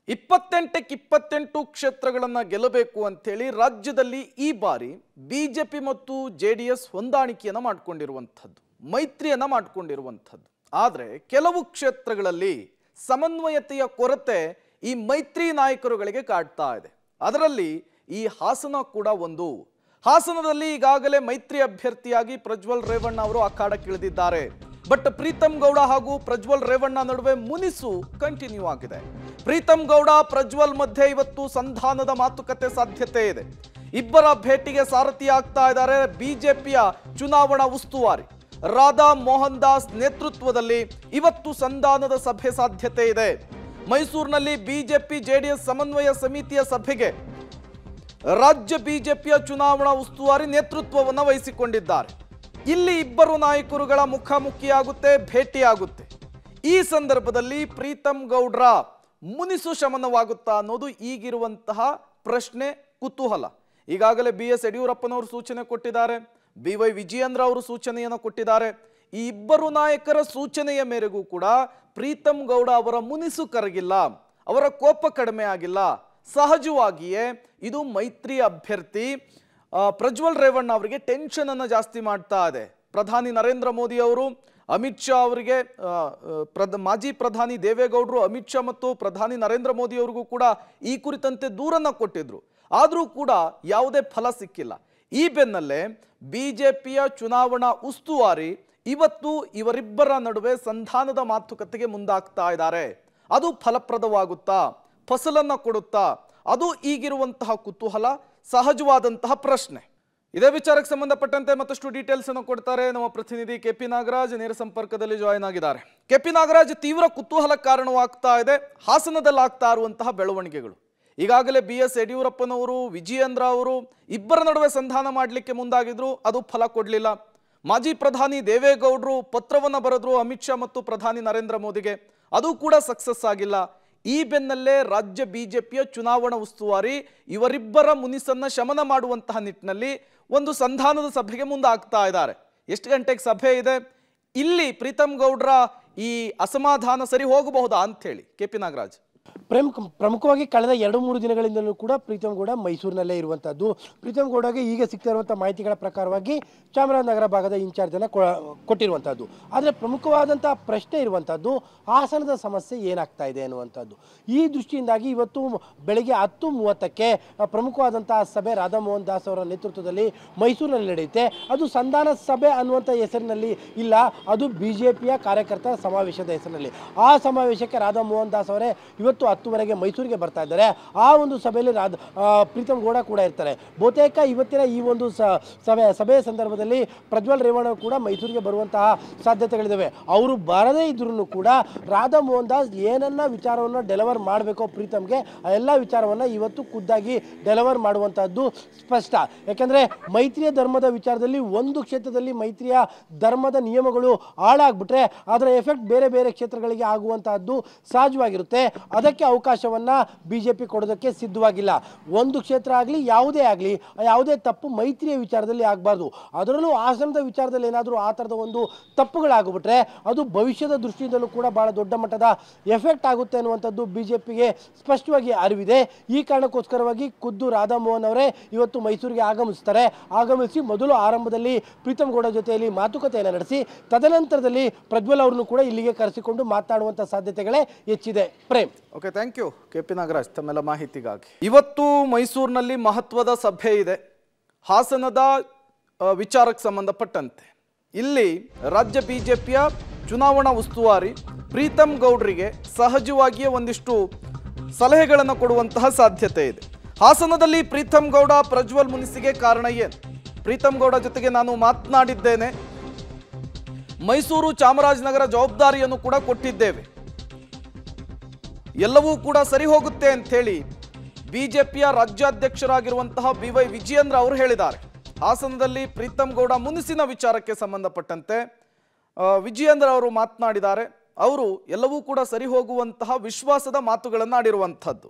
28ಕ್ಕೆ 28 ಕ್ಷೇತ್ರಗಳನ್ನು ಗೆಲ್ಲಬೇಕು ಅಂತೇಳಿ ರಾಜ್ಯದಲ್ಲಿ ಈ ಬಾರಿ ಬಿಜೆಪಿ ಮತ್ತು ಜೆಡಿಎಸ್ ಹೊಂದಾಣಿಕೆಯನ್ನು ಮಾಡಿಕೊಂಡಿರುವಂಥದ್ದು, ಮೈತ್ರಿಯನ್ನು ಮಾಡಿಕೊಂಡಿರುವಂಥದ್ದು. ಆದರೆ ಕೆಲವು ಕ್ಷೇತ್ರಗಳಲ್ಲಿ ಸಮನ್ವಯತೆಯ ಕೊರತೆ ಈ ಮೈತ್ರಿ ನಾಯಕರುಗಳಿಗೆ ಕಾಡ್ತಾ ಇದೆ. ಅದರಲ್ಲಿ ಈ ಹಾಸನ ಕೂಡ ಒಂದು. ಹಾಸನದಲ್ಲಿ ಈಗಾಗಲೇ ಮೈತ್ರಿ ಅಭ್ಯರ್ಥಿಯಾಗಿ ಪ್ರಜ್ವಲ್ ರೇವಣ್ಣ ಅವರು ಅಖಾಡಕ್ಕಿಳಿದಿದ್ದಾರೆ. ಬಟ್ ಪ್ರೀತಂ ಗೌಡ ಹಾಗೂ ಪ್ರಜ್ವಲ್ ರೇವಣ್ಣ ನಡುವೆ ಮುನಿಸು ಕಂಟಿನ್ಯೂ ಆಗಿದೆ. ಪ್ರೀತಂ ಗೌಡ ಪ್ರಜ್ವಲ್ ಮಧ್ಯೆ ಇವತ್ತು ಸಂಧಾನದ ಮಾತುಕತೆ ಸಾಧ್ಯತೆ ಇದೆ. ಇಬ್ಬರ ಭೇಟಿಗೆ ಸಾರಥಿ ಆಗ್ತಾ ಇದ್ದಾರೆ ಬಿಜೆಪಿಯ ಚುನಾವಣಾ ಉಸ್ತುವಾರಿ ರಾಧಾ ಮೋಹನ್ ದಾಸ್ ನೇತೃತ್ವದಲ್ಲಿ ಇವತ್ತು ಸಂಧಾನದ ಸಭೆ ಸಾಧ್ಯತೆ ಇದೆ. ಮೈಸೂರಿನಲ್ಲಿ ಬಿಜೆಪಿ ಜೆಡಿಎಸ್ ಸಮನ್ವಯ ಸಮಿತಿಯ ಸಭೆಗೆ ರಾಜ್ಯ ಬಿಜೆಪಿಯ ಚುನಾವಣಾ ಉಸ್ತುವಾರಿ ನೇತೃತ್ವವನ್ನು ವಹಿಸಿಕೊಂಡಿದ್ದಾರೆ. ಇಲ್ಲಿ ಇಬ್ಬರು ನಾಯಕರುಗಳ ಮುಖಾಮುಖಿಯಾಗುತ್ತೆ, ಭೇಟಿಯಾಗುತ್ತೆ. ಈ ಸಂದರ್ಭದಲ್ಲಿ ಪ್ರೀತಂ ಗೌಡ್ರ ಮುನಿಸು ಶಮನವಾಗುತ್ತಾ ಅನ್ನೋದು ಈಗಿರುವಂತಹ ಪ್ರಶ್ನೆ, ಕುತೂಹಲ. ಈಗಾಗಲೇ BS ಯಡಿಯೂರಪ್ಪನವರು ಸೂಚನೆ ಕೊಟ್ಟಿದ್ದಾರೆ, BY ವಿಜಯೇಂದ್ರ ಅವರು ಸೂಚನೆಯನ್ನು ಕೊಟ್ಟಿದ್ದಾರೆ. ಈ ಇಬ್ಬರು ನಾಯಕರ ಸೂಚನೆಯ ಮೇರೆಗೂ ಕೂಡ ಪ್ರೀತಂ ಗೌಡ ಅವರ ಮುನಿಸು ಕರಗಿಲ್ಲ, ಅವರ ಕೋಪ ಕಡಿಮೆ ಆಗಿಲ್ಲ. ಸಹಜವಾಗಿಯೇ ಇದು ಮೈತ್ರಿ ಅಭ್ಯರ್ಥಿ ಪ್ರಜ್ವಲ್ ರೇವಣ್ಣ ಅವರಿಗೆ ಟೆನ್ಷನ್ ಅನ್ನು ಜಾಸ್ತಿ ಮಾಡ್ತಾ ಇದೆ. ಪ್ರಧಾನಿ ನರೇಂದ್ರ ಮೋದಿ ಅವರು ಅಮಿತ್ ಶಾ ಅವರಿಗೆ, ಮಾಜಿ ಪ್ರಧಾನಿ ದೇವೇಗೌಡರು ಅಮಿತ್ ಶಾ ಮತ್ತು ಪ್ರಧಾನಿ ನರೇಂದ್ರ ಮೋದಿ ಅವರಿಗೂ ಕೂಡ ಈ ಕುರಿತಂತೆ ದೂರನ್ನ ಕೊಟ್ಟಿದ್ರು. ಆದರೂ ಕೂಡ ಯಾವುದೇ ಫಲ ಸಿಕ್ಕಿಲ್ಲ. ಈ ಬೆನ್ನಲ್ಲೇ ಬಿಜೆಪಿಯ ಚುನಾವಣಾ ಉಸ್ತುವಾರಿ ಇವತ್ತು ಇವರಿಬ್ಬರ ನಡುವೆ ಸಂಧಾನದ ಮಾತುಕತೆಗೆ ಮುಂದಾಗ್ತಾ ಇದ್ದಾರೆ. ಅದು ಫಲಪ್ರದವಾಗುತ್ತಾ, ಫಸಲನ್ನ ಕೊಡುತ್ತಾ? ಅದು ಈಗಿರುವಂತಹ ಕುತೂಹಲ, ಸಹಜವಾದಂತಹ ಪ್ರಶ್ನೆ. ಇದೇ ವಿಚಾರಕ್ಕೆ ಸಂಬಂಧಪಟ್ಟಂತೆ ಮತ್ತಷ್ಟು ಡೀಟೇಲ್ಸ್ ಅನ್ನು ಕೊಡ್ತಾರೆ ನಮ್ಮ ಪ್ರತಿನಿಧಿ KP ನಾಗರಾಜ್. ನೇರ ಸಂಪರ್ಕದಲ್ಲಿ ಜಾಯಿನ್ ಆಗಿದ್ದಾರೆ. KP ನಾಗರಾಜ್, ತೀವ್ರ ಕುತೂಹಲ ಕಾರಣವಾಗ್ತಾ ಇದೆ ಹಾಸನದಲ್ಲಿ ಆಗ್ತಾ ಇರುವಂತಹ ಬೆಳವಣಿಗೆಗಳು. ಈಗಾಗಲೇ BS ಯಡಿಯೂರಪ್ಪನವರು, ವಿಜಯೇಂದ್ರ ಅವರು ಇಬ್ಬರ ನಡುವೆ ಸಂಧಾನ ಮಾಡಲಿಕ್ಕೆ ಮುಂದಾಗಿದ್ರು, ಅದು ಫಲ ಕೊಡಲಿಲ್ಲ. ಮಾಜಿ ಪ್ರಧಾನಿ ದೇವೇಗೌಡರು ಪತ್ರವನ್ನು ಬರೆದ್ರು ಅಮಿತ್ ಶಾ ಮತ್ತು ಪ್ರಧಾನಿ ನರೇಂದ್ರ ಮೋದಿಗೆ, ಅದು ಕೂಡ ಸಕ್ಸಸ್ ಆಗಿಲ್ಲ. ಈ ಬೆನ್ನಲ್ಲೇ ರಾಜ್ಯ ಬಿಜೆಪಿಯ ಚುನಾವಣಾ ಉಸ್ತುವಾರಿ ಇವರಿಬ್ಬರ ಮುನಿಸನ್ನ ಶಮನ ಮಾಡುವಂತಹ ನಿಟ್ಟಿನಲ್ಲಿ ಒಂದು ಸಂಧಾನದ ಸಭೆಗೆ ಮುಂದಾಗ್ತಾ ಇದ್ದಾರೆ. ಎಷ್ಟು ಗಂಟೆಗೆ ಸಭೆ ಇದೆ? ಇಲ್ಲಿ ಪ್ರೀತಂ ಗೌಡ್ರ ಈ ಅಸಮಾಧಾನ ಸರಿ ಹೋಗಬಹುದಾ ಅಂತ ಹೇಳಿ KP ನಾಗರಾಜ್. ಪ್ರಮುಖವಾಗಿ ಕಳೆದ 2-3 ದಿನಗಳಿಂದಲೂ ಕೂಡ ಪ್ರೀತಂ ಗೌಡ ಮೈಸೂರಿನಲ್ಲೇ ಇರುವಂಥದ್ದು. ಪ್ರೀತಂ ಗೌಡಗೆ ಈಗ ಸಿಗ್ತಾ ಇರುವಂಥ ಮಾಹಿತಿಗಳ ಪ್ರಕಾರವಾಗಿ ಚಾಮರಾಜನಗರ ಭಾಗದ ಇನ್ಚಾರ್ಜನ್ನು ಕೊಟ್ಟಿರುವಂಥದ್ದು. ಆದರೆ ಪ್ರಮುಖವಾದಂಥ ಪ್ರಶ್ನೆ ಇರುವಂಥದ್ದು ಹಾಸನದ ಸಮಸ್ಯೆ ಏನಾಗ್ತಾ ಇದೆ ಅನ್ನುವಂಥದ್ದು. ಈ ದೃಷ್ಟಿಯಿಂದಾಗಿ ಇವತ್ತು ಬೆಳಗ್ಗೆ 10:30ಕ್ಕೆ ಪ್ರಮುಖವಾದಂಥ ಸಭೆ ರಾಧಾ ಮೋಹನ್ ದಾಸ್ ಅವರ ನೇತೃತ್ವದಲ್ಲಿ ಮೈಸೂರಿನಲ್ಲಿ ನಡೆಯುತ್ತೆ. ಅದು ಸಂಧಾನ ಸಭೆ ಅನ್ನುವಂಥ ಹೆಸರಿನಲ್ಲಿ ಇಲ್ಲ, ಅದು BJPಯ ಕಾರ್ಯಕರ್ತರ ಸಮಾವೇಶದ ಹೆಸರಿನಲ್ಲಿ. ಆ ಸಮಾವೇಶಕ್ಕೆ ರಾಧಾ ಮೋಹನ್ ದಾಸ್ ಅವರೇ ಇವತ್ತು 10:00ಗೆ ಮೈಸೂರಿಗೆ ಬರ್ತಾ ಇದ್ದಾರೆ. ಆ ಒಂದು ಸಭೆಯಲ್ಲಿ ಪ್ರೀತಂ ಗೌಡ ಕೂಡ ಇರ್ತಾರೆ. ಬಹುತೇಕ ಇವತ್ತಿನ ಈ ಒಂದು ಸಭೆಯ ಸಂದರ್ಭದಲ್ಲಿ ಪ್ರಜ್ವಲ್ ರೇವಣ್ಣ ಕೂಡ ಮೈಸೂರಿಗೆ ಬರುವಂತಹ ಸಾಧ್ಯತೆಗಳಿದ್ದಾವೆ. ಅವರು ಬರದೇ ಇದ್ರೂ ಕೂಡ ರಾಧಾ ಮೋಹನ್ ದಾಸ್ ಏನನ್ನ ವಿಚಾರವನ್ನು ಡೆಲಿವರ್ ಮಾಡಬೇಕೋ ಪ್ರೀತಂಗೆ ಆ ಎಲ್ಲ ವಿಚಾರವನ್ನು ಇವತ್ತು ಖುದ್ದಾಗಿ ಡೆಲಿವರ್ ಮಾಡುವಂತಹದ್ದು ಸ್ಪಷ್ಟ. ಯಾಕಂದ್ರೆ ಮೈತ್ರಿಯ ಧರ್ಮದ ವಿಚಾರದಲ್ಲಿ ಒಂದು ಕ್ಷೇತ್ರದಲ್ಲಿ ಮೈತ್ರಿಯ ಧರ್ಮದ ನಿಯಮಗಳು ಹಾಳಾಗ್ಬಿಟ್ರೆ ಅದರ ಎಫೆಕ್ಟ್ ಬೇರೆ ಬೇರೆ ಕ್ಷೇತ್ರಗಳಿಗೆ ಆಗುವಂತಹದ್ದು ಸಹಜವಾಗಿರುತ್ತೆ. ಅದಕ್ಕೆ ಅವಕಾಶವನ್ನ ಬಿಜೆಪಿ ಕೊಡೋದಕ್ಕೆ ಸಿದ್ಧವಾಗಿಲ್ಲ. ಒಂದು ಕ್ಷೇತ್ರ ಆಗಲಿ ಯಾವುದೇ ಆಗಲಿ ಯಾವುದೇ ತಪ್ಪು ಮೈತ್ರಿಯ ವಿಚಾರದಲ್ಲಿ ಆಗಬಾರ್ದು. ಅದರಲ್ಲೂ ಹಾಸನದ ವಿಚಾರದಲ್ಲಿ ಏನಾದರೂ ಆ ಥರದ ಒಂದು ತಪ್ಪುಗಳಾಗ್ಬಿಟ್ರೆ ಅದು ಭವಿಷ್ಯದ ದೃಷ್ಟಿಯಿಂದಲೂ ಕೂಡ ಬಹಳ ದೊಡ್ಡ ಮಟ್ಟದ ಎಫೆಕ್ಟ್ ಆಗುತ್ತೆ ಅನ್ನುವಂಥದ್ದು ಬಿಜೆಪಿಗೆ ಸ್ಪಷ್ಟವಾಗಿ ಅರಿವಿದೆ. ಈ ಕಾರಣಕ್ಕೋಸ್ಕರವಾಗಿ ಖುದ್ದು ರಾಧಾ ಮೋಹನ್ ಅವರೇ ಇವತ್ತು ಮೈಸೂರಿಗೆ ಆಗಮಿಸ್ತಾರೆ. ಆಗಮಿಸಿ ಮೊದಲು ಆರಂಭದಲ್ಲಿ ಪ್ರೀತಂ ಗೌಡ ಜೊತೆಯಲ್ಲಿ ಮಾತುಕತೆಯನ್ನು ನಡೆಸಿ ತದನಂತರದಲ್ಲಿ ಪ್ರಜ್ವಲ್ ಅವರನ್ನು ಕೂಡ ಇಲ್ಲಿಗೆ ಕರೆಸಿಕೊಂಡು ಮಾತನಾಡುವಂಥ ಸಾಧ್ಯತೆಗಳೇ ಹೆಚ್ಚಿದೆ. Prem. Okay, thank you KP Nagaraj ತಮ್ಮೆಲ್ಲ ಮಾಹಿತಿಗಾಗಿ. ಇವತ್ತು ಮೈಸೂರಿನಲ್ಲಿ ಮಹತ್ವದ ಸಭೆ ಇದೆ ಹಾಸನದ ವಿಚಾರಕ್ಕೆ ಸಂಬಂಧಪಟ್ಟಂತೆ. ಇಲ್ಲಿ ರಾಜ್ಯ ಬಿಜೆಪಿಯ ಚುನಾವಣಾ ಉಸ್ತುವಾರಿ ಪ್ರೀತಂ ಗೌಡ್ರಿಗೆ ಸಹಜವಾಗಿಯೇ ಒಂದಿಷ್ಟು ಸಲಹೆಗಳನ್ನು ಕೊಡುವಂತಹ ಸಾಧ್ಯತೆ ಇದೆ. ಹಾಸನದಲ್ಲಿ ಪ್ರೀತಂ ಗೌಡ ಪ್ರಜ್ವಲ್ ಮುನಿಸಿಗೆ ಕಾರಣ ಏನು? ಪ್ರೀತಂ ಗೌಡ ಜೊತೆಗೆ ನಾನು ಮಾತನಾಡಿದ್ದೇನೆ, ಮೈಸೂರು ಚಾಮರಾಜನಗರ ಜವಾಬ್ದಾರಿಯನ್ನು ಕೂಡ ಕೊಟ್ಟಿದ್ದೇವೆ, ಎಲ್ಲವೂ ಕೂಡ ಸರಿ ಹೋಗುತ್ತೆ ಅಂತ ಹೇಳಿ ಬಿಜೆಪಿಯ ರಾಜ್ಯಾಧ್ಯಕ್ಷರಾಗಿರುವಂತಹ BY ವಿಜಯೇಂದ್ರ ಅವರು ಹೇಳಿದ್ದಾರೆ. ಹಾಸನದಲ್ಲಿ ಪ್ರೀತಂ ಗೌಡ ಮುನಿಸಿನ ವಿಚಾರಕ್ಕೆ ಸಂಬಂಧಪಟ್ಟಂತೆ ವಿಜಯೇಂದ್ರ ಅವರು ಮಾತನಾಡಿದ್ದಾರೆ. ಅವರು ಎಲ್ಲವೂ ಕೂಡ ಸರಿ ಹೋಗುವಂತಹ ವಿಶ್ವಾಸದ ಮಾತುಗಳನ್ನು ಆಡಿರುವಂಥದ್ದು.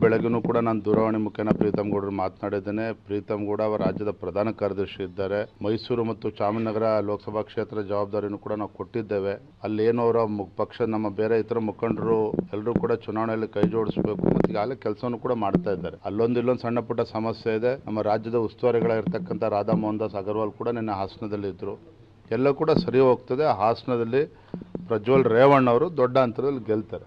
ಬೆಳಗ್ಗೆನೂ ಕೂಡ ನಾನು ದೂರವಾಣಿ ಮುಖೇನ ಪ್ರೀತಮ್ ಗೌಡರು ಮಾತನಾಡಿದ್ದೇನೆ. ಪ್ರೀತಮ್ ಗೌಡ ಅವರ ರಾಜ್ಯದ ಪ್ರಧಾನ ಕಾರ್ಯದರ್ಶಿ ಇದ್ದಾರೆ. ಮೈಸೂರು ಮತ್ತು ಚಾಮರಾಜನಗರ ಲೋಕಸಭಾ ಕ್ಷೇತ್ರದ ಜವಾಬ್ದಾರಿನೂ ಕೂಡ ನಾವು ಕೊಟ್ಟಿದ್ದೇವೆ. ಅಲ್ಲೇನೋ ಅವರ ಪಕ್ಷ ನಮ್ಮ ಬೇರೆ ಇತರ ಮುಖಂಡರು ಎಲ್ಲರೂ ಕೂಡ ಚುನಾವಣೆಯಲ್ಲಿ ಕೈ ಜೋಡಿಸಬೇಕು ಮತ್ತು ಈಗಾಗಲೇ ಕೆಲಸವನ್ನು ಕೂಡ ಮಾಡ್ತಾ ಇದ್ದಾರೆ. ಇಲ್ಲೊಂದು ಸಣ್ಣ ಪುಟ್ಟ ಸಮಸ್ಯೆ ಇದೆ. ನಮ್ಮ ರಾಜ್ಯದ ಉಸ್ತುವಾರಿಗಳಾಗಿರ್ತಕ್ಕಂಥ ರಾಧಾ ಮೋಹನ್ ದಾಸ್ ಅಗರ್ವಾಲ್ ಕೂಡ ನಿನ್ನೆ ಹಾಸನದಲ್ಲಿ ಇದ್ದರು. ಎಲ್ಲ ಕೂಡ ಸರಿ ಹೋಗ್ತದೆ. ಹಾಸನದಲ್ಲಿ ಪ್ರಜ್ವಲ್ ರೇವಣ್ಣ ಅವರು ದೊಡ್ಡ ಅಂತರದಲ್ಲಿ ಗೆಲ್ತಾರೆ.